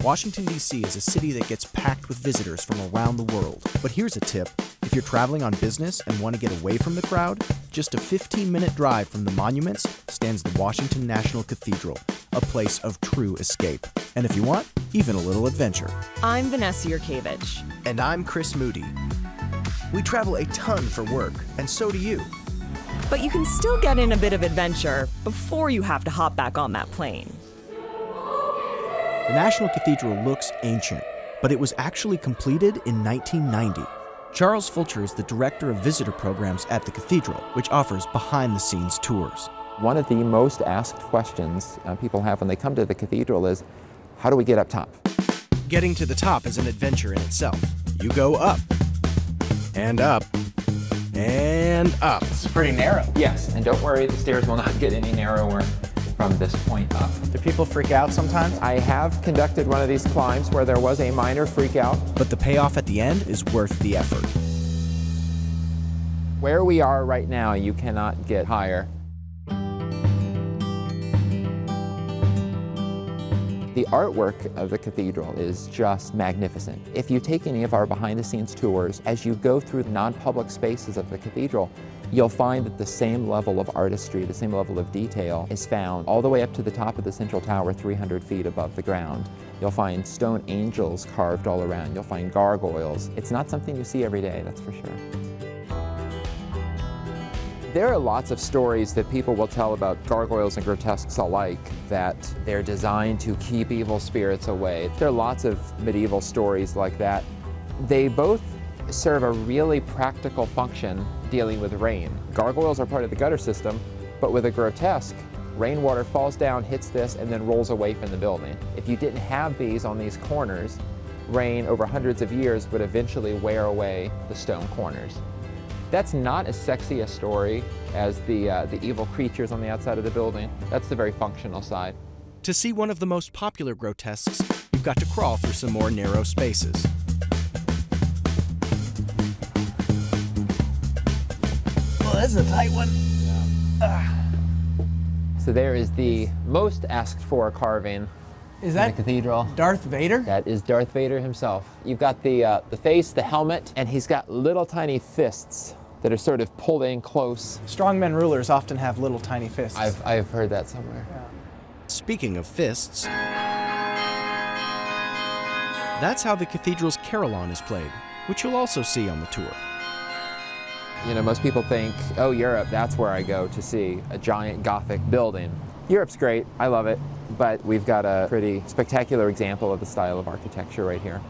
Washington, D.C. is a city that gets packed with visitors from around the world. But here's a tip. If you're traveling on business and want to get away from the crowd, just a 15-minute drive from the monuments stands the Washington National Cathedral, a place of true escape. And if you want, even a little adventure. I'm Vanessa Yurkevich. And I'm Chris Moody. We travel a ton for work, and so do you. But you can still get in a bit of adventure before you have to hop back on that plane. The National Cathedral looks ancient, but it was actually completed in 1990. Charles Fulcher is the director of visitor programs at the cathedral, which offers behind-the-scenes tours. One of the most asked questions people have when they come to the cathedral is, how do we get up top? Getting to the top is an adventure in itself. You go up, and up, and up. It's pretty narrow. Yes, and don't worry, the stairs will not get any narrower from this point up. Do people freak out sometimes? I have conducted one of these climbs where there was a minor freak out. But the payoff at the end is worth the effort. Where we are right now, you cannot get higher. The artwork of the cathedral is just magnificent. If you take any of our behind-the-scenes tours, as you go through the non-public spaces of the cathedral, you'll find that the same level of artistry, the same level of detail is found all the way up to the top of the central tower, 300 feet above the ground. You'll find stone angels carved all around. You'll find gargoyles. It's not something you see every day, that's for sure. There are lots of stories that people will tell about gargoyles and grotesques alike, that they're designed to keep evil spirits away. There are lots of medieval stories like that. They both serve a really practical function dealing with rain. Gargoyles are part of the gutter system, but with a grotesque, rainwater falls down, hits this, and then rolls away from the building. If you didn't have these on these corners, rain over hundreds of years would eventually wear away the stone corners. That's not as sexy a story as the evil creatures on the outside of the building. That's the very functional side. To see one of the most popular grotesques, you've got to crawl through some more narrow spaces. Well, that's a tight one. So there is the most asked for carving Is in that the cathedral. Darth Vader? That is Darth Vader himself. You've got the face, the helmet, and he's got little tiny fists that are sort of pulled in close. Strongmen rulers often have little tiny fists. I've heard that somewhere. Yeah. Speaking of fists, that's how the cathedral's carillon is played, which you'll also see on the tour. You know, most people think, oh, Europe, that's where I go to see a giant Gothic building. Europe's great, I love it, but we've got a pretty spectacular example of the style of architecture right here.